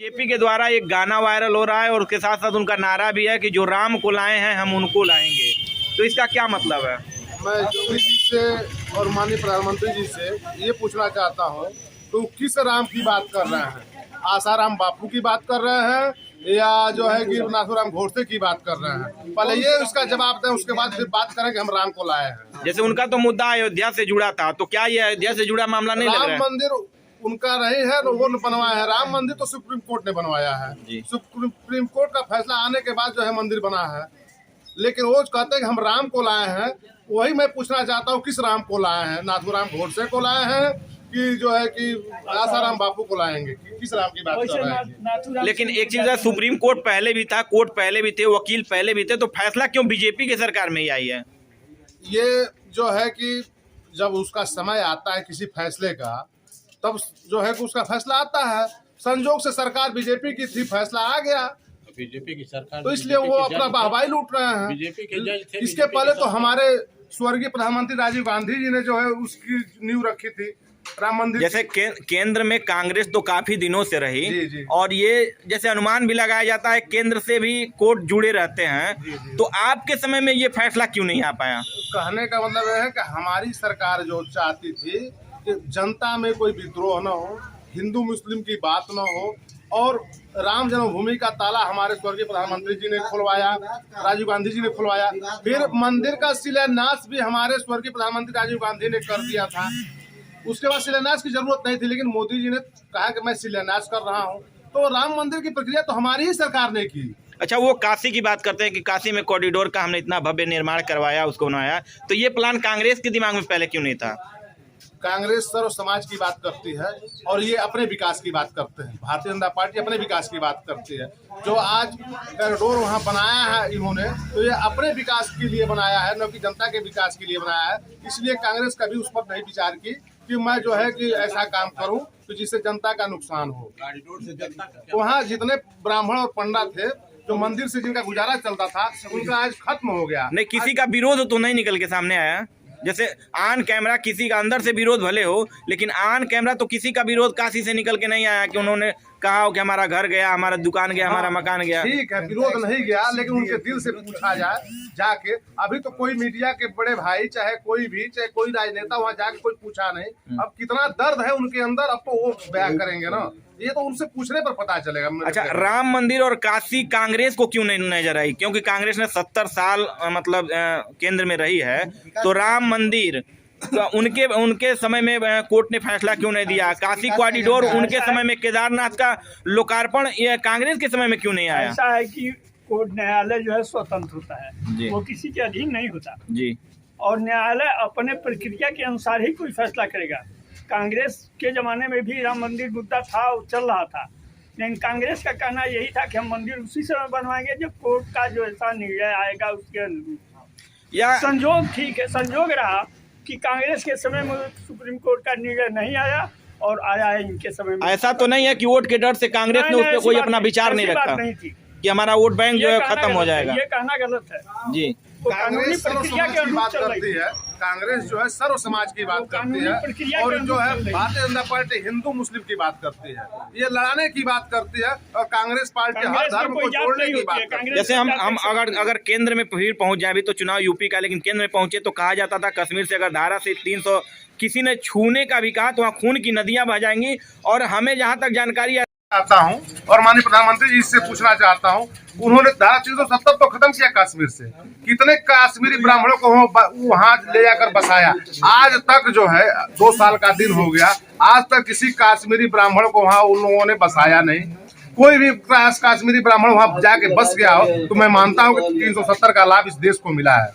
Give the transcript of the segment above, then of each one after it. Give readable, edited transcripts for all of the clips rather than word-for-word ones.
BJP के द्वारा एक गाना वायरल हो रहा है और उसके साथ साथ उनका नारा भी है कि जो राम को लाए हैं हम उनको लाएंगे। तो इसका क्या मतलब है? मैं योगी जी से और माननीय प्रधानमंत्री जी से ये पूछना चाहता हूँ तो किस राम की बात कर रहे हैं? आसाराम बापू की बात कर रहे हैं या जो है कि नाथूराम गोडसे की बात कर रहे हैं? पहले ये उसका जवाब दें, उसके बाद फिर बात करें कि हम राम को लाए हैं। जैसे उनका तो मुद्दा अयोध्या से जुड़ा था, तो क्या ये अयोध्या से जुड़ा मामला नहीं लग रहा है? राम मंदिर उनका नहीं है, वो बनवाया है। राम मंदिर तो सुप्रीम कोर्ट ने बनवाया है। सुप्रीम कोर्ट का फैसला आने के बाद जो है मंदिर बना है, लेकिन वो कहते हैं कि हम राम को लाए हैं। वही मैं पूछना चाहता हूँ, किस राम को लाए हैं? नाथूराम गोडसे को लाए हैं कि जो है कि आसाराम बापू को लाएंगे? किस राम की बात कर रहे हैं? लेकिन एक चीज है, सुप्रीम कोर्ट पहले भी था, कोर्ट पहले भी थे, वकील पहले भी थे, तो फैसला क्यों बीजेपी की सरकार में ही आई है? ये जो है कि जब उसका समय आता है किसी फैसले का, तब जो है कि उसका फैसला आता है। संजोग से सरकार बीजेपी की थी, फैसला आ गया बीजेपी की सरकार, तो इसलिए वो अपना वाहवाही लूट रहे हैं। बीजेपी के जज थे। इसके पहले तो हमारे स्वर्गीय प्रधानमंत्री राजीव गांधी जी ने जो है उसकी नींव रखी थी राम मंदिर। जैसे केंद्र में कांग्रेस तो काफी दिनों से रही, जी। और ये जैसे अनुमान भी लगाया जाता है केंद्र से भी कोर्ट जुड़े रहते हैं, तो आपके समय में ये फैसला क्यों नहीं आ पाया? कहने का मतलब यह है कि हमारी सरकार जो चाहती थी कि जनता में कोई विद्रोह न हो, हिंदू मुस्लिम की बात न हो, और राम जन्मभूमि का ताला हमारे स्वर्गीय प्रधानमंत्री जी ने खुलवाया, राजीव गांधी जी ने खुलवाया। फिर मंदिर का शिलान्यास भी हमारे स्वर्गीय प्रधानमंत्री राजीव गांधी ने कर दिया था। उसके बाद शिलान्यास की जरूरत नहीं थी, लेकिन मोदी जी ने कहा कि मैं शिलान्यास कर रहा हूँ। तो राम मंदिर की प्रक्रिया तो हमारी ही सरकार ने की। अच्छा, वो काशी की बात करते हैं कि काशी में कॉरिडोर का हमने इतना भव्य निर्माण करवाया, उसको बनाया, तो ये प्लान कांग्रेस के दिमाग में पहले क्यों नहीं था? कांग्रेस सर्व समाज की बात करती है और ये अपने विकास की बात करते हैं। भारतीय जनता पार्टी अपने विकास की बात करती है। जो आज कॉरिडोर वहाँ बनाया है इन्होंने, तो ये अपने विकास के लिए बनाया है, न कि जनता के विकास के लिए बनाया है। इसलिए कांग्रेस कभी उस पर नहीं विचार की कि मैं जो है कि ऐसा काम करूं तो जिससे जनता का नुकसान हो। वहाँ जितने ब्राह्मण और पंडित थे, जो मंदिर से जिनका गुजारा चलता था, उनका आज खत्म हो गया। नहीं, किसी का विरोध तो नहीं निकल के सामने आया? जैसे ऑन कैमरा किसी का अंदर से विरोध भले हो, लेकिन ऑन कैमरा तो किसी का विरोध काशी से निकल के नहीं आया कि उन्होंने कहा हो कि हमारा घर गया, हमारा दुकान गया, हमारा मकान गया। ठीक है, विरोध नहीं गया, लेकिन उनके दिल से पूछा जाए जाके। अभी तो कोई मीडिया के बड़े भाई, चाहे कोई राजनेता वहाँ जाके कोई पूछा नहीं। अब कितना दर्द है उनके अंदर, अब तो वो बयान करेंगे ना, ये तो उनसे पूछने पर पता चलेगा। अच्छा, राम मंदिर और काशी कांग्रेस को क्यों नहीं नजर आई? क्योंकि कांग्रेस ने 70 साल मतलब केंद्र में रही है, तो राम मंदिर तो उनके समय में कोर्ट ने फैसला क्यों नहीं दिया? काशी कॉरिडोर उनके समय में, केदारनाथ का लोकार्पण ये कांग्रेस के समय में क्यों नहीं आया? ऐसा है कि कोर्ट न्यायालय जो है स्वतंत्र होता है, वो किसी के अधीन नहीं होता जी, और न्यायालय अपने प्रक्रिया के अनुसार ही कोई फैसला करेगा। कांग्रेस के जमाने में भी राम मंदिर मुद्दा था, चल रहा था, लेकिन कांग्रेस का कहना यही था कि हम मंदिर उसी समय बनवाएंगे जब कोर्ट का जो ऐसा निर्णय आएगा उसके अनुरूप। या संजोग ठीक है, संजोग रहा कि कांग्रेस के समय में सुप्रीम कोर्ट का निर्णय नहीं आया और आया है इनके समय में। ऐसा तो नहीं है कि वोट के डर से कांग्रेस ने उस पर कोई अपना विचार नहीं रखा कि हमारा वोट बैंक जो है खत्म हो जाएगा? ये कहना गलत है जी। कांग्रेस सर्व समाज की बात करती है, कांग्रेस जो है सर्व समाज की बात करती है, और जो है भारतीय जनता पार्टी हिंदू मुस्लिम की बात करती है, ये लड़ाने की बात करती है, और कांग्रेस पार्टी हर धर्म को जोड़ने की बात करती है। जैसे हम अगर केंद्र में फिर पहुंच जाए, अभी तो चुनाव यूपी का, लेकिन केंद्र में पहुंचे तो कहा जाता था कश्मीर से अगर धारा से 300 किसी ने छूने का भी कहा तो वहाँ खून की नदियां बह जाएंगी। और हमें जहाँ तक जानकारी चाहता हूँ और माननीय प्रधानमंत्री जी से पूछना चाहता हूँ, उन्होंने धारा 370 तो खत्म किया कश्मीर से। कितने कश्मीरी ब्राह्मणों को वहाँ ले जाकर बसाया। आज तक जो है 2 साल का दिन हो गया, आज तक किसी कश्मीरी ब्राह्मण को वहाँ उन लोगों ने बसाया नहीं। कोई भी कश्मीरी ब्राह्मण वहाँ जाके बस गया हो तो मैं मानता हूँ कि 370 का लाभ इस देश को मिला है।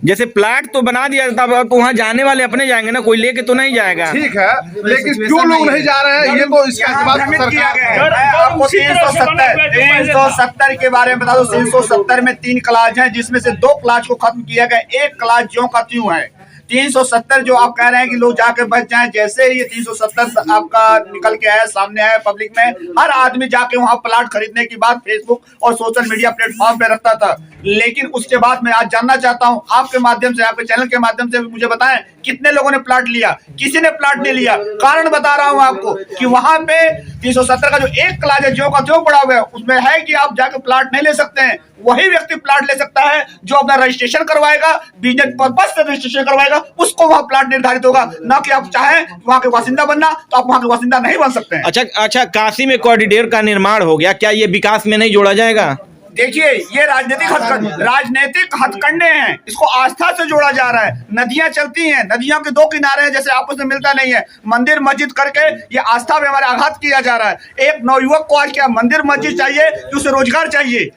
जैसे प्लाट तो बना दिया था, तो वहाँ जाने वाले अपने जाएंगे ना, कोई लेके तो नहीं जाएगा। ठीक है, लेकिन क्यों लोग नहीं जा रहे हैं, ये तो इसका जवाब सरकार। आपको 370 के बारे में बता दो। 370 में 3 क्लास हैं, जिसमें से 2 क्लास को खत्म किया गया, 1 क्लास ज्यों का त्यों है। 370 जो आप कह रहे हैं कि लोग जाके बच जाएं, जैसे ही ये 370 आपका निकल के आया, सामने आया पब्लिक में, हर आदमी जाके वहां प्लाट खरीदने की बात फेसबुक और सोशल मीडिया प्लेटफॉर्म पे रखता था। लेकिन उसके बाद मैं आज जानना चाहता हूं आपके माध्यम से, आपके चैनल के माध्यम से मुझे बताएं कितने लोगों ने प्लाट लिया, किसी ने प्लाट नहीं लिया। कारण बता रहा हूं आपको कि वहां पे 370 का जो एक क्लास है, जो का जो पड़ा हुआ है, उसमें है कि आप जाके प्लाट नहीं ले सकते हैं। वही व्यक्ति प्लाट ले सकता है जो अपना रजिस्ट्रेशन करवाएगा, बिजनेस पर्पज से रजिस्ट्रेशन करवाएगा, उसको वहां प्लाट निर्धारित होगा। ना कि आप चाहें वहां के बासिंदा बनना, तो आप वहां के बासिंदा नहीं बन सकते हैं। अच्छा, काशी में कॉरिडोर का निर्माण हो गया, क्या ये विकास में नहीं जोड़ा जाएगा? देखिए, ये राजनीतिक हथकंडे हैं, इसको आस्था से जोड़ा जा रहा है। नदियां चलती हैं, नदियों के दो किनारे हैं, जैसे आपस में मिलता नहीं है। मंदिर मस्जिद करके ये आस्था में हमारे आघात किया जा रहा है। एक नवयुवक को आज क्या मंदिर मस्जिद चाहिए कि उसे रोजगार चाहिए?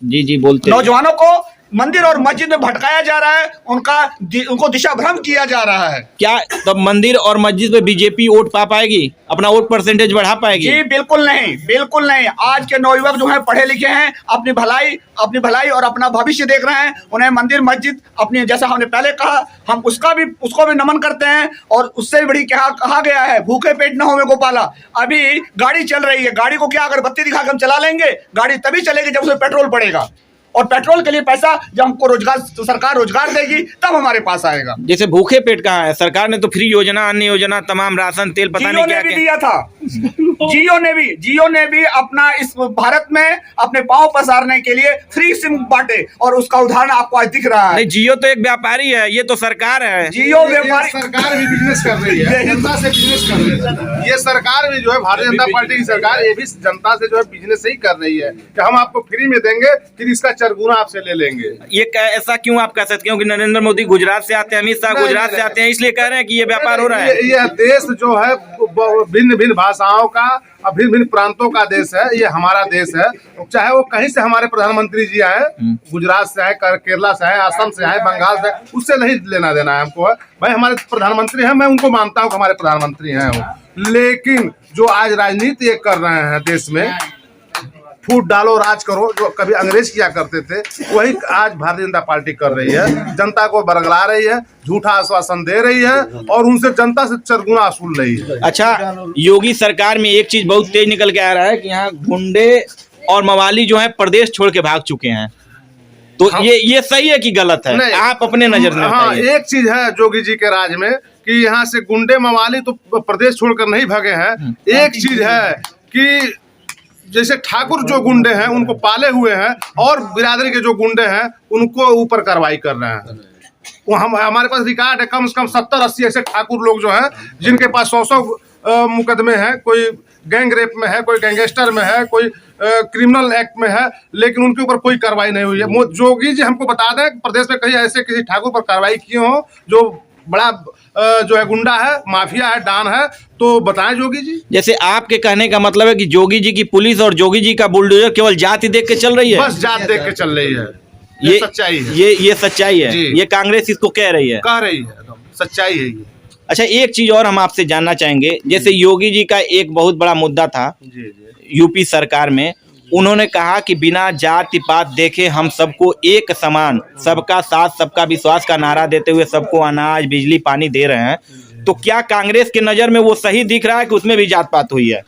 जी बोलते नौजवानों को मंदिर और मस्जिद में भटकाया जा रहा है, उनको दिशा भ्रम किया जा रहा है। क्या तब मंदिर और मस्जिद में बीजेपी वोट पा पाएगी, अपना वोट परसेंटेज बढ़ा पाएगी? जी बिल्कुल नहीं, बिल्कुल नहीं। आज के नौयुवक जो है पढ़े लिखे हैं, अपनी भलाई और अपना भविष्य देख रहे हैं। उन्हें मंदिर मस्जिद अपनी, जैसा हमने पहले कहा, हम उसको भी नमन करते हैं। और उससे भी बड़ी क्या कहा गया है, भूखे पेट न होवे गोपाला। अभी गाड़ी चल रही है, गाड़ी को क्या अगरबत्ती दिखा के हम चला लेंगे? गाड़ी तभी चलेगी जब उसमें पेट्रोल पड़ेगा, और पेट्रोल के लिए पैसा जब हमको सरकार रोजगार देगी तब हमारे पास आएगा। जैसे भूखे पेट कहाँ है? सरकार ने तो फ्री योजना, अन्य योजना, तमाम राशन तेल, पता नहीं क्या क्या दिया था। जियो ने भी अपना इस भारत में अपने पांव पसारने के लिए फ्री सिम बांटे, और उसका उदाहरण आपको आज दिख रहा है। नहीं, जियो तो एक व्यापारी है, ये तो सरकार है। जियो व्यापारी, सरकार भी बिजनेस कर रही है, जनता से बिजनेस कर रही है। ये सरकार भी जो है, भारतीय जनता पार्टी की सरकार, ये भी जनता से जो है बिजनेस ही कर रही है कि हम आपको फ्री में देंगे, फिर इसका गुना आपसे ले लेंगे। ये ऐसा क्यों आप कह सकते हैं? क्योंकि नरेंद्र मोदी गुजरात से आते हैं, अमित शाह गुजरात से आते हैं, इसलिए कह रहे हैं कि ये व्यापार हो रहा है। ये देश जो है भिन्न भिन्न भाषाओं का, भिन्न भिन्न प्रांतों का देश है। ये हमारा देश है, चाहे वो कहीं से हमारे प्रधानमंत्री जी आए, गुजरात से आए, केरला से आए, असम से आए, बंगाल से, उससे नहीं लेना देना है हमको। भाई हमारे प्रधानमंत्री हैं, मैं उनको मानता हूँ कि हमारे प्रधानमंत्री हैं वो। लेकिन जो आज राजनीति कर रहे हैं देश में, फूट डालो राज करो, जो कभी अंग्रेज किया करते थे, वही आज भारतीय जनता पार्टी कर रही है। जनता को बरगला रही है, झूठा आश्वासन दे रही है, और उनसे जनता से चरगुना वसूल रही है। अच्छा, योगी सरकार में एक चीज बहुत तेज निकल के आ रहा है कि यहाँ गुंडे और मवाली जो है प्रदेश छोड़ के भाग चुके हैं, तो ये सही है कि गलत है? आप अपने नजर में हाँ, एक चीज है जोगी जी के राज में कि यहाँ से गुंडे मवाली तो प्रदेश छोड़कर नहीं भागे हैं। एक चीज है कि जैसे ठाकुर जो गुंडे हैं उनको पाले हुए हैं, और बिरादरी के जो गुंडे हैं उनको ऊपर कार्रवाई कर रहे हैं। वो हमारे पास रिकॉर्ड है, कम से कम 70-80 ऐसे ठाकुर लोग जो हैं जिनके पास 100 मुकदमे हैं। कोई गैंग रेप में है, कोई गैंगस्टर में है, कोई क्रिमिनल एक्ट में है, लेकिन उनके ऊपर कोई कार्रवाई नहीं हुई है। जोगी जी हमको बता दें प्रदेश में कहीं ऐसे किसी ठाकुर पर कार्रवाई किए हो जो बड़ा जो है गुंडा है, माफिया है, डान है, तो बताएं जोगी जी। जैसे आपके कहने का मतलब है कि जोगी जी की पुलिस और जोगी जी का बुलडोजर केवल जाति देख के चल रही है? बस जात देख के चल रही है। ये सच्चाई है। ये सच्चाई है, ये कांग्रेस इसको कह रही है, सच्चाई है ये। अच्छा, एक चीज और हम आपसे जानना चाहेंगे। जैसे योगी जी का एक बहुत बड़ा मुद्दा था यूपी सरकार में, उन्होंने कहा कि बिना जाति पात देखे हम सबको एक समान, सबका साथ सबका विश्वास का नारा देते हुए सबको अनाज बिजली पानी दे रहे हैं। तो क्या कांग्रेस की नजर में वो सही दिख रहा है कि उसमें भी जात पात हुई है?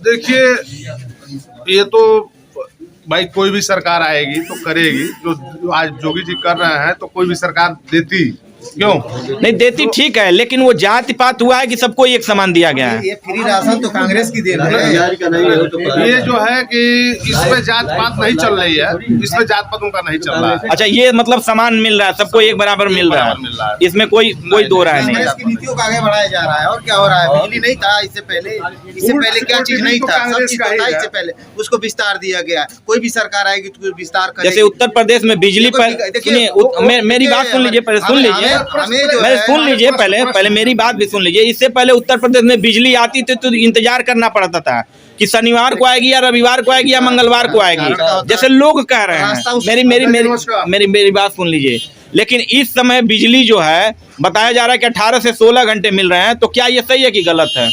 देखिए, ये तो भाई कोई भी सरकार आएगी तो करेगी। जो आज जोगी जी कर रहे हैं तो कोई भी सरकार देती क्यों नहीं देती? ठीक है, लेकिन वो जाति पात हुआ है कि सबको एक समान दिया गया है? ये फ्री राशन तो कांग्रेस की देन है। ये जो है कि इसमें जात पात नहीं चल रही है, इसमें जात पात उनका नहीं चल रहा है। अच्छा, ये मतलब समान मिल रहा है, सबको एक बराबर मिल रहा है, इसमें कोई दो राय नहीं। कांग्रेस की नीतियों को आगे बढ़ाया जा रहा है। और क्या हो रहा है? बिजली नहीं था इससे पहले क्या चीज नहीं था, सब चीज था इससे पहले, उसको विस्तार दिया गया। कोई भी सरकार आएगी तो विस्तार करेगी। जैसे उत्तर प्रदेश में बिजली पर, सुनिए मेरी बात सुन लीजिए, पहले सुन लीजिए, सुन लीजिए, पहले मेरी बात भी सुन लीजिए। इससे पहले उत्तर प्रदेश में बिजली आती थी तो इंतजार करना पड़ता था कि शनिवार को आएगी या रविवार को आएगी या मंगलवार को आएगी, जैसे लोग कह रहे हैं। मेरी बात सुन लीजिए। लेकिन इस समय बिजली जो है बताया जा रहा है कि 18 से 16 घंटे मिल रहे हैं, तो क्या ये सही है कि गलत है?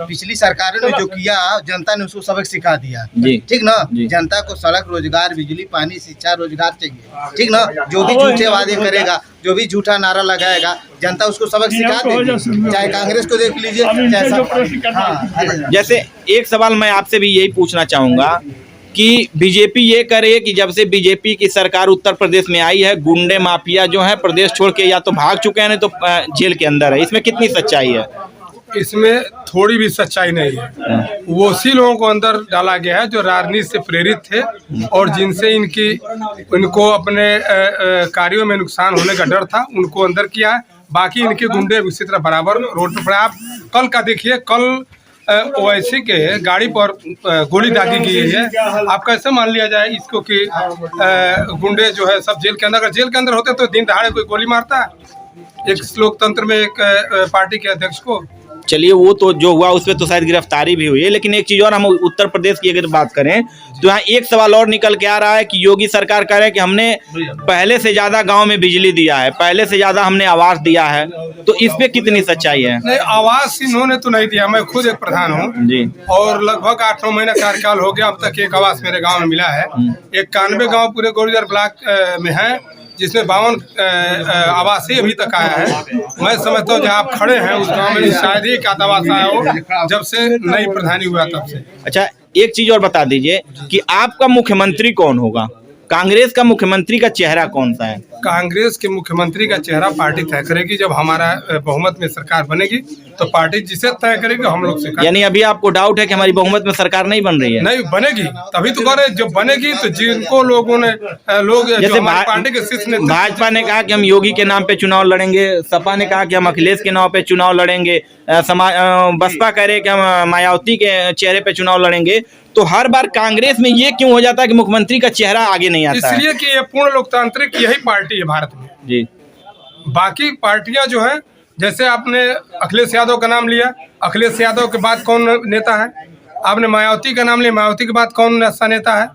पिछली सरकारों ने जो किया जनता ने उसको सबक सिखा दिया। जी। ठीक ना, जी। जनता को सड़क, रोजगार, बिजली, पानी, शिक्षा, रोजगार चाहिए। ठीक ना, जो भी झूठे वादे करेगा, जो भी झूठा नारा लगाएगा, जनता उसको सबक सिखा देगी। चाहे कांग्रेस को देख लीजिए, चाहे जैसे एक सवाल मैं आपसे भी यही पूछना चाहूंगा कि बीजेपी ये करे कि जब से बीजेपी की सरकार उत्तर प्रदेश में आई है, गुंडे माफिया जो है प्रदेश छोड़ के या तो भाग चुके हैं, नहीं तो जेल के अंदर है, इसमें कितनी सच्चाई है? इसमें थोड़ी भी सच्चाई नहीं है। वो उसी लोगों को अंदर डाला गया है जो राजनीति से प्रेरित थे और जिनसे इनको अपने कार्यों में नुकसान होने का डर था, उनको अंदर किया है। बाकी इनके गुंडे इसी तरह बराबर रोड पर पड़े। आप कल का देखिए, कल ओवैसी के गाड़ी पर गोली दागी गई है। आप कैसे मान लिया जाए इसको कि गुंडे जो है सब जेल के अंदर? अगर जेल के अंदर होते तो दिन दहाड़े कोई गोली मारता है एक लोकतंत्र में एक पार्टी के अध्यक्ष को? चलिए, वो तो जो हुआ उसमें तो शायद गिरफ्तारी भी हुई है, लेकिन एक चीज और, हम उत्तर प्रदेश की अगर बात करें तो यहाँ एक सवाल और निकल के आ रहा है कि योगी सरकार कह रहे हैं कि हमने पहले से ज्यादा गांव में बिजली दिया है, पहले से ज्यादा हमने आवास दिया है, तो इस पे कितनी सच्चाई है? नहीं, आवास इन्होंने तो नहीं दिया। मैं खुद एक प्रधान हूँ जी, और लगभग 8-9 महीना कार्यकाल हो गया, अब तक एक आवास मेरे गाँव में मिला है। 91 गाँव पूरे गोरीदार ब्लॉक में है, जिसमें 52 आवासीय अभी तक आया है। मैं समझता हूँ जहाँ आप खड़े हैं उस गांव में शायद ही एक आवास आया हो जब से नई प्रधानी हुआ तब से। अच्छा, एक चीज और बता दीजिए कि आपका मुख्यमंत्री कौन होगा? कांग्रेस का मुख्यमंत्री का चेहरा कौन सा है? कांग्रेस के मुख्यमंत्री का चेहरा पार्टी तय करेगी। जब हमारा बहुमत में सरकार बनेगी तो पार्टी जिसे तय करेगी हम लोग से। यानी अभी आपको डाउट है कि हमारी बहुमत में सरकार नहीं बन रही है? नहीं बनेगी, तभी तो करे। जब बनेगी तो जिनको लोगों ने जैसे पार्टी के शीर्ष नेता, भाजपा ने कहा कि हम योगी के नाम पे चुनाव लड़ेंगे, सपा ने कहा कि हम अखिलेश के नाम पे चुनाव लड़ेंगे, बसपा कह रहे कि हम मायावती के चेहरे पे चुनाव लड़ेंगे, तो हर बार कांग्रेस में ये क्यों हो जाता है कि मुख्यमंत्री का चेहरा आगे नहीं आता है? इसलिए कि ये पूर्ण लोकतांत्रिक यही पार्टी है भारत में। जी, बाकी पार्टियां जो है, जैसे आपने अखिलेश यादव का नाम लिया, अखिलेश यादव के बाद कौन नेता है? आपने मायावती का नाम लिया, मायावती के बाद कौन ऐसा नेता है?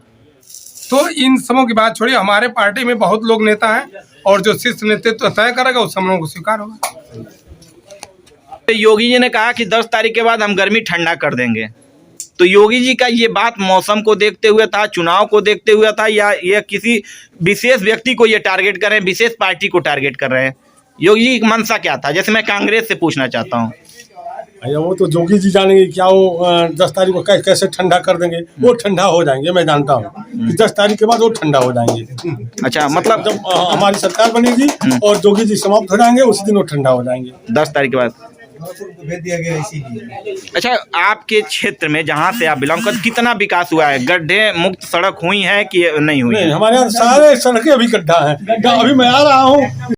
तो इन सबों की बात छोड़िए, हमारे पार्टी में बहुत लोग नेता हैं और जो शीर्ष नेतृत्व तय करेगा उस सब लोगों को स्वीकार होगा। योगी जी ने कहा कि 10 तारीख के बाद हम गर्मी ठंडा कर देंगे, तो योगी जी का ये बात मौसम को देखते हुए था, चुनाव को देखते हुए था, या ये किसी विशेष व्यक्ति को ये टारगेट कर रहे हैं, विशेष पार्टी को टारगेट कर रहे हैं? योगी जी की मंशा क्या था? जैसे मैं कांग्रेस से पूछना चाहता हूँ। वो तो योगी जी जानेंगे क्या वो 10 तारीख को कैसे ठंडा कर देंगे। वो ठंडा हो जाएंगे, मैं जानता हूँ कि 10 तारीख के बाद वो ठंडा हो जाएंगे। अच्छा, मतलब जब हमारी सरकार बनेगी और योगी जी समाप्त हो जाएंगे उसी दिन वो ठंडा हो जाएंगे 10 तारीख के बाद। भेज दिया गया इसीलिए। अच्छा, आपके क्षेत्र में जहाँ से आप बिलोंग करते, कितना विकास हुआ है? गड्ढे मुक्त सड़क हुई है कि नहीं हुई? नहीं, हमारे यहाँ सारे सड़कें अभी गड्ढा है। अभी मैं आ रहा हूँ